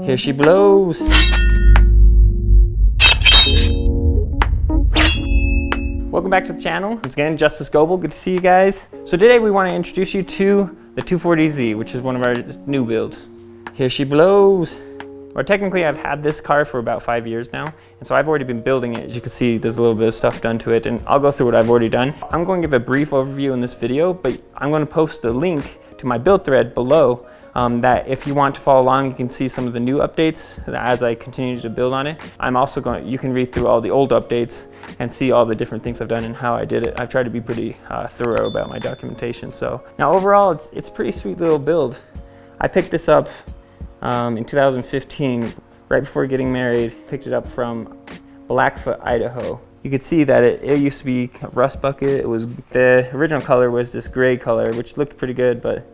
Here she blows. Welcome back to the channel. Once again, Justice Goebel, good to see you guys. So today we want to introduce you to the 240Z, which is one of our new builds. Here she blows. Or technically I've had this car for about 5 years now, and so I've already been building it. As you can see, there's a little bit of stuff done to it, and I'll go through what I've already done. I'm going to give a brief overview in this video, but I'm going to post the link to my build thread below that if you want to follow along, you can see some of the new updates as I continue to build on it. I'm also you can read through all the old updates and see all the different things I've done and how I did it. I've tried to be pretty thorough about my documentation. So now overall, it's a pretty sweet little build. I picked this up in 2015, right before getting married. Picked it up from Blackfoot, Idaho. You could see that it used to be a rust bucket. The original color was this gray color, which looked pretty good, but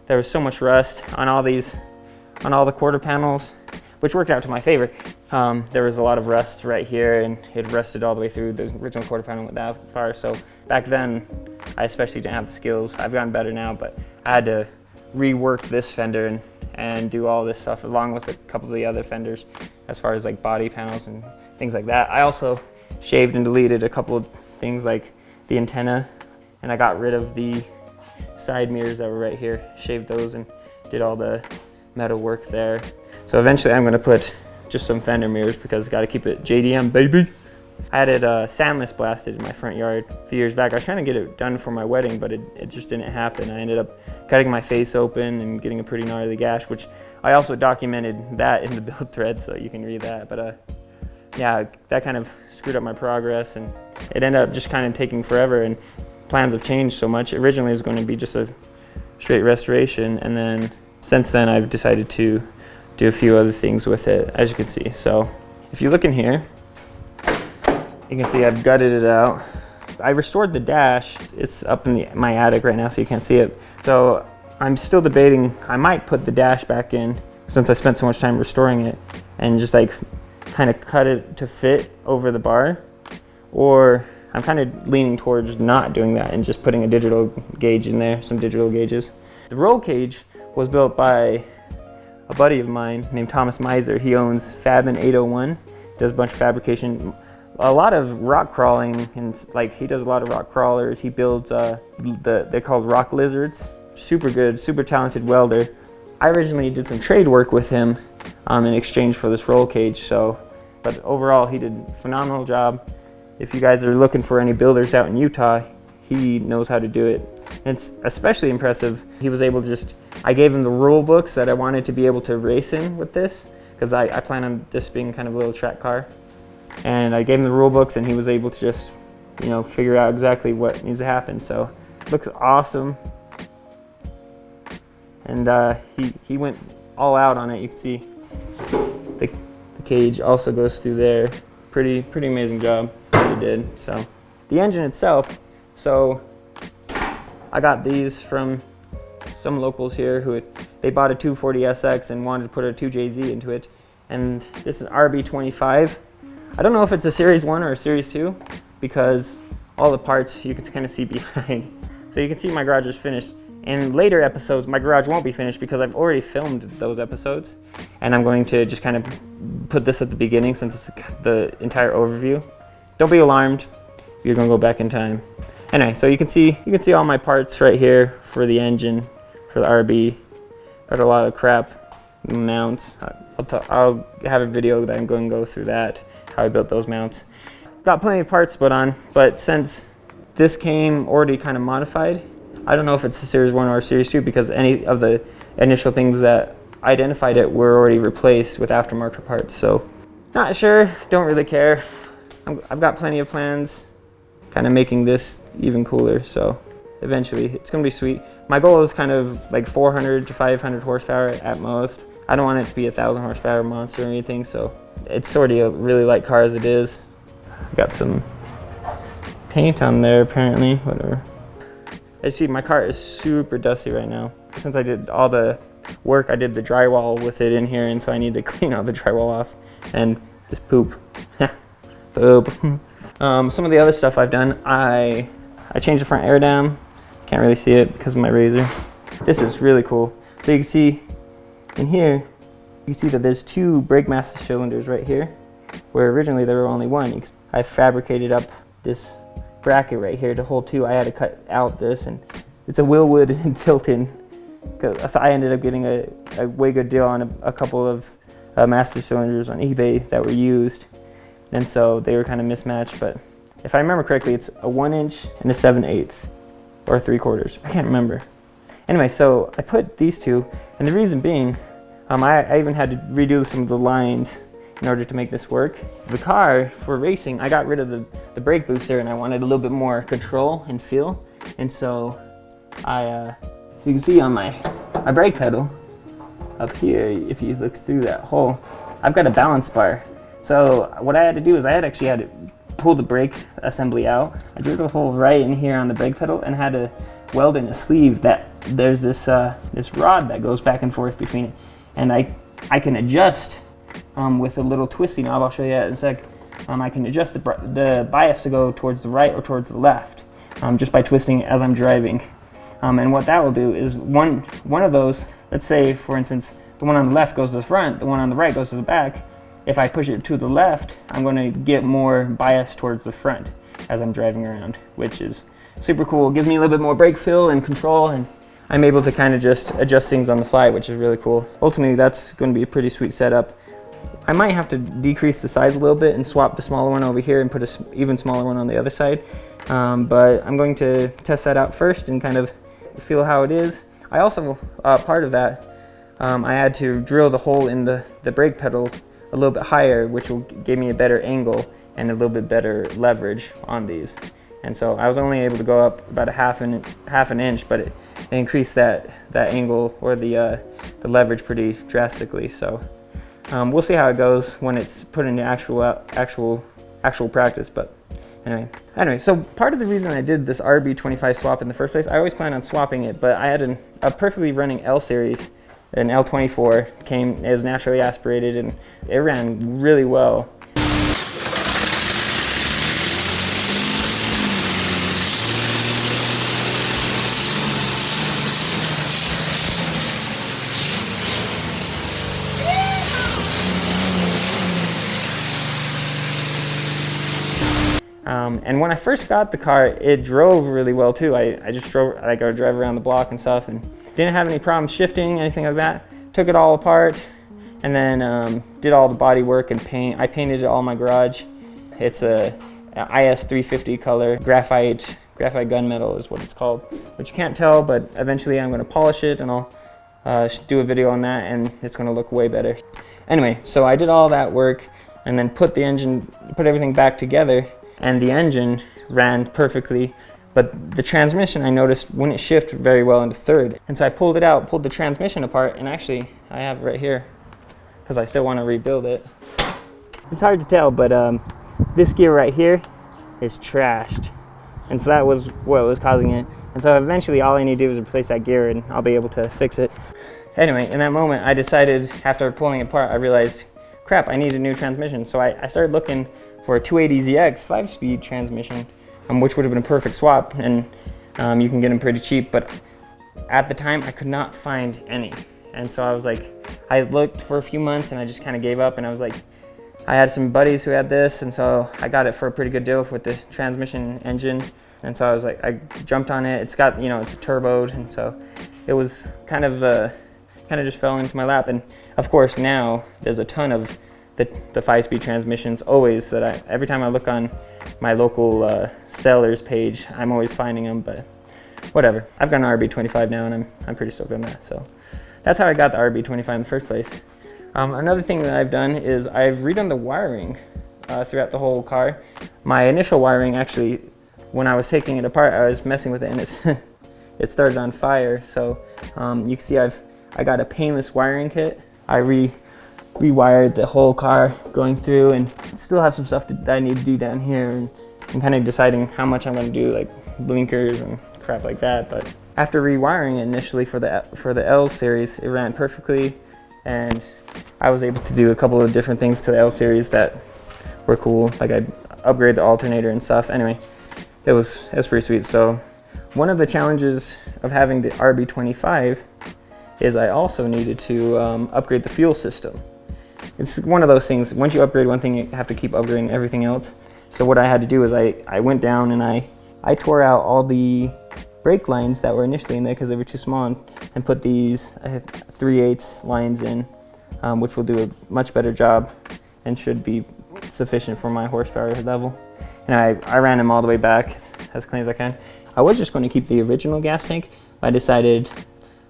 there was so much rust on all the quarter panels, which worked out to my favor. There was a lot of rust right here, and it rusted all the way through. The original quarter panel went that far, so back then, I especially didn't have the skills. I've gotten better now, but I had to rework this fender and do all this stuff along with a couple of the other fenders as far as like body panels and things like that. I also shaved and deleted a couple of things like the antenna, and I got rid of the side mirrors that were right here, shaved those and did all the metal work there. So eventually I'm gonna put just some fender mirrors because got to keep it JDM, baby. I had it sandless blasted in my front yard a few years back. I was trying to get it done for my wedding, but it just didn't happen. I ended up cutting my face open and getting a pretty gnarly gash, which I also documented that in the build thread, so you can read that. But yeah, that kind of screwed up my progress, and it ended up just kind of taking forever, and plans have changed so much. Originally it was going to be just a straight restoration, and then since then I've decided to do a few other things with it, as you can see. So if you look in here, you can see I've gutted it out. I restored the dash. It's up in my attic right now, so you can't see it. So I'm still debating, I might put the dash back in since I spent so much time restoring it and just like kind of cut it to fit over the bar, or I'm kind of leaning towards not doing that and just putting a digital gauge in there, some digital gauges. The roll cage was built by a buddy of mine named Thomas Miser. He owns Fabin 801, does a bunch of fabrication, a lot of rock crawling, and like he does a lot of rock crawlers. He builds they're called rock lizards. Super good, super talented welder. I originally did some trade work with him in exchange for this roll cage. But overall, he did a phenomenal job. If you guys are looking for any builders out in Utah, he knows how to do it. And it's especially impressive. He was able to I gave him the rule books that I wanted to be able to race in with this, because I plan on this being kind of a little track car. And I gave him the rule books, and he was able to just, figure out exactly what needs to happen. So it looks awesome. And he went all out on it. You can see the cage also goes through there. Pretty amazing job that he did. So the engine itself, so I got these from some locals here they bought a 240SX and wanted to put a 2JZ into it. And this is RB25. I don't know if it's a Series 1 or a Series 2 because all the parts you can kind of see behind. So you can see my garage is finished. In later episodes, my garage won't be finished because I've already filmed those episodes. And I'm going to just kind of put this at the beginning since it's the entire overview. Don't be alarmed, you're gonna go back in time. Anyway, so you can see all my parts right here for the engine, for the RB. Got a lot of crap mounts. I'll have a video that I'm going to go through that, how I built those mounts. Got plenty of parts put on, but since this came already kind of modified, I don't know if it's a Series 1 or a Series 2 because any of the initial things that identified it were already replaced with aftermarket parts. So not sure, don't really care. I've got plenty of plans kind of making this even cooler, so eventually it's gonna be sweet. My goal is kind of like 400 to 500 horsepower at most. I don't want it to be a 1,000 horsepower monster or anything, so it's already a really light car as it is. Got some paint on there apparently, whatever. As you see, my car is super dusty right now. Since I did all the work, I did the drywall with it in here, and so I need to clean all the drywall off and just poop. Poop. Some of the other stuff I've done, I changed the front air dam. Can't really see it because of my razor. This is really cool. So you can see in here, You see that there's two brake master cylinders right here, where originally there were only one. I fabricated up this bracket right here to hold two. I had to cut out this, and it's a Willwood and Tilton. So I ended up getting a way good deal on a couple of master cylinders on eBay that were used, and so they were kind of mismatched. But if I remember correctly, it's a 1" and a 7/8 or 3/4. I can't remember. Anyway, so I put these two, and the reason being, I even had to redo some of the lines in order to make this work. The car, for racing, I got rid of the brake booster, and I wanted a little bit more control and feel. And so so you can see on my brake pedal up here, if you look through that hole, I've got a balance bar. So what I had to do is I had to pull the brake assembly out. I drilled a hole right in here on the brake pedal and had to weld in a sleeve that there's this rod that goes back and forth between it. And I can adjust with a little twisty knob. I'll show you that in a sec. I can adjust the bias to go towards the right or towards the left just by twisting as I'm driving. And what that will do is one of those, let's say for instance, the one on the left goes to the front, the one on the right goes to the back. If I push it to the left, I'm going to get more bias towards the front as I'm driving around, which is super cool. It gives me a little bit more brake feel and control, and I'm able to kind of just adjust things on the fly, which is really cool. Ultimately, that's going to be a pretty sweet setup. I might have to decrease the size a little bit and swap the smaller one over here and put an even smaller one on the other side. But I'm going to test that out first and kind of feel how it is. I also, part of that, I had to drill the hole in the brake pedal a little bit higher, which will give me a better angle and a little bit better leverage on these. And so I was only able to go up about a half an inch, but it increased that angle or the leverage pretty drastically. So we'll see how it goes when it's put into actual practice. But anyway, so part of the reason I did this RB25 swap in the first place, I always planned on swapping it, but I had a perfectly running L series. An L24 it was naturally aspirated, and it ran really well. And when I first got the car, it drove really well too. I just drove, like, I would drive around the block and stuff, and didn't have any problems shifting, anything like that. Took it all apart, and then did all the body work and paint. I painted it all in my garage. It's a IS350 color, graphite gunmetal is what it's called, which you can't tell, but eventually I'm going to polish it, and I'll do a video on that, and it's going to look way better. Anyway, so I did all that work, and then put everything back together, and the engine ran perfectly. But the transmission, I noticed, wouldn't shift very well into third. And so I pulled it out, pulled the transmission apart, and actually, I have it right here, because I still want to rebuild it. It's hard to tell, but this gear right here is trashed. And so that was what was causing it. And so eventually, all I need to do is replace that gear, and I'll be able to fix it. Anyway, in that moment, I decided, after pulling it apart, I realized, crap, I need a new transmission. So I started looking for a 280ZX 5-speed transmission, which would have been a perfect swap, and you can get them pretty cheap, but at the time I could not find any. And so I was like, I looked for a few months and I just kind of gave up, and I was like, I had some buddies who had this, and so I got it for a pretty good deal with the transmission engine. And so I was like, I jumped on it. It's got, it's turboed, and so it was kind of just fell into my lap. And of course now there's a ton of the 5-speed transmissions always that every time I look on my local sellers page, I'm always finding them, but whatever. I've got an RB25 now, and I'm pretty stoked on that. So that's how I got the RB25 in the first place. Another thing that I've done is I've redone the wiring throughout the whole car. My initial wiring, actually, when I was taking it apart, I was messing with it, and it started on fire. So you can see I got a painless wiring kit. I rewired the whole car going through, and still have some stuff that I need to do down here, and I'm kind of deciding how much I'm going to do, like blinkers and crap like that. But after rewiring it initially for the L series, it ran perfectly, and I was able to do a couple of different things to the L series that were cool, like I'd upgrade the alternator and stuff. Anyway, it was pretty sweet. So one of the challenges of having the RB25 is I also needed to upgrade the fuel system. It's one of those things, once you upgrade one thing, you have to keep upgrading everything else. So what I had to do is I went down and I tore out all the brake lines that were initially in there because they were too small, and put these 3/8 lines in, which will do a much better job and should be sufficient for my horsepower level. And I ran them all the way back as clean as I can. I was just going to keep the original gas tank, but I decided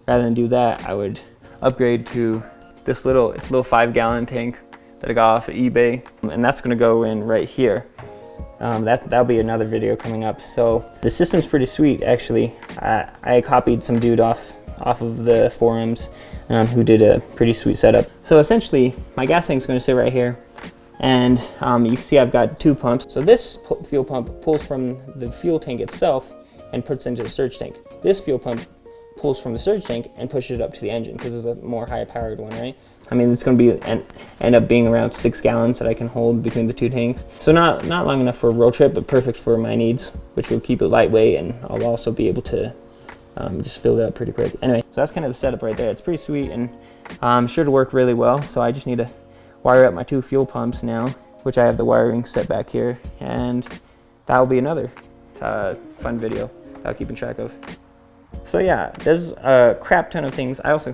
rather than do that, I would upgrade to this little 5-gallon tank that I got off of eBay, and that's going to go in right here. That'll be another video coming up. So the system's pretty sweet, actually. I copied some dude off of the forums who did a pretty sweet setup. So essentially, my gas tank's going to sit right here, and you can see I've got 2 pumps. So this fuel pump pulls from the fuel tank itself and puts it into the surge tank. This fuel pump pulls from the surge tank and pushes it up to the engine because it's a more high-powered one, right? I mean, it's going to be end up being around 6 gallons that I can hold between the 2 tanks. So not long enough for a road trip, but perfect for my needs, which will keep it lightweight, and I'll also be able to just fill it up pretty quick. Anyway, so that's kind of the setup right there. It's pretty sweet, and I'm sure to work really well. So I just need to wire up my 2 fuel pumps now, which I have the wiring set back here, and that will be another fun video that I'll keep track of. So yeah, there's a crap ton of things. I also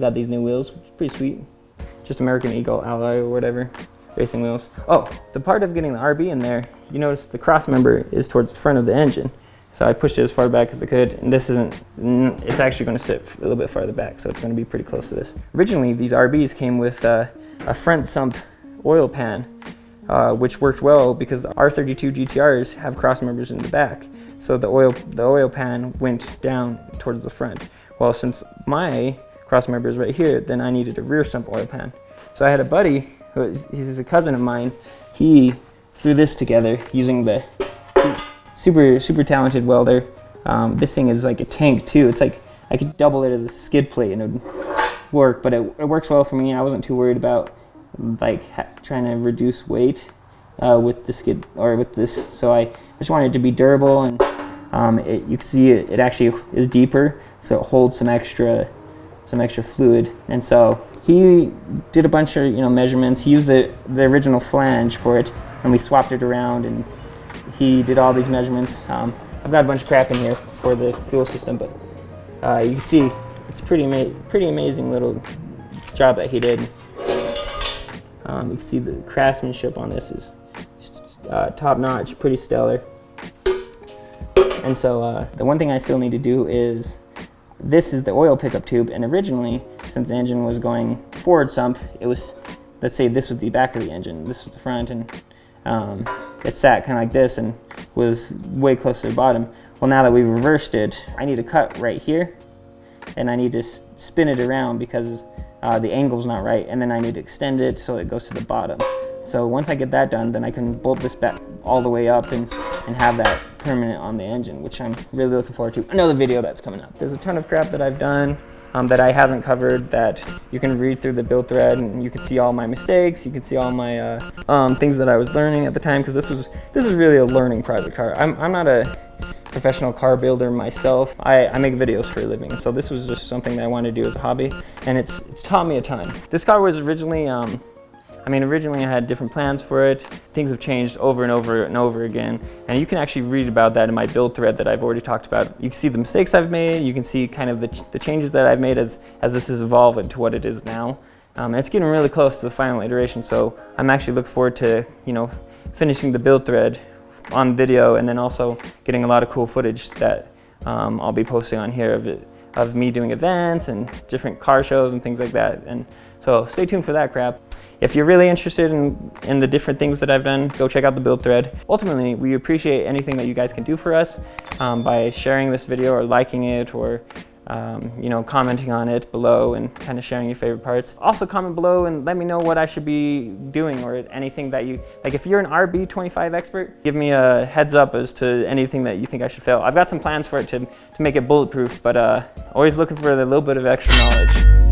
got these new wheels, which is pretty sweet. Just American Eagle Alloy or whatever, racing wheels. Oh, the part of getting the RB in there, you notice the cross member is towards the front of the engine. So I pushed it as far back as I could, and this isn't, it's actually going to sit a little bit farther back, so it's going to be pretty close to this. Originally, these RBs came with a front sump oil pan, which worked well because the R32 GTRs have cross members in the back. So the oil pan went down towards the front. Well, since my cross member is right here, then I needed a rear sump oil pan. So I had a buddy, he's a cousin of mine, he threw this together using the super talented welder. This thing is like a tank too. It's like I could double it as a skid plate and it would work, but it works well for me. I wasn't too worried about like trying to reduce weight with the skid or with this. So I just wanted it to be durable, and you can see it actually is deeper, so it holds some extra fluid. And so he did a bunch of measurements. He used the original flange for it, and we swapped it around, and he did all these measurements. I've got a bunch of crap in here for the fuel system, but you can see it's pretty amazing little job that he did. You can see the craftsmanship on this is top notch, pretty stellar. And so the one thing I still need to do is, this is the oil pickup tube, and originally, since the engine was going forward sump, it was, let's say this was the back of the engine, this was the front, and it sat kind of like this and was way closer to the bottom. Well, now that we've reversed it, I need to cut right here, and I need to spin it around because the angle's not right, and then I need to extend it so it goes to the bottom. So once I get that done, then I can bolt this back all the way up and have that permanent on the engine, which I'm really looking forward to. Another video that's coming up. There's a ton of crap that I've done that I haven't covered that you can read through the build thread, and you can see all my mistakes. You can see all my things that I was learning at the time, because this is really a learning project car. I'm not a professional car builder myself. I make videos for a living, so this was just something that I wanted to do as a hobby, and it's taught me a ton. This car was originally, originally I had different plans for it. Things have changed over and over and over again, and you can actually read about that in my build thread that I've already talked about. You can see the mistakes I've made, you can see kind of the changes that I've made as this has evolved into what it is now. And it's getting really close to the final iteration, so I'm actually looking forward to finishing the build thread on video, and then also getting a lot of cool footage that I'll be posting on here of me doing events and different car shows and things like that. And so stay tuned for that crap. If you're really interested in the different things that I've done, go check out the build thread. Ultimately, we appreciate anything that you guys can do for us by sharing this video or liking it, or commenting on it below and kind of sharing your favorite parts. Also comment below and let me know what I should be doing, or anything that you, like if you're an RB25 expert, give me a heads up as to anything that you think I should fail. I've got some plans for it to make it bulletproof, but always looking for a little bit of extra knowledge.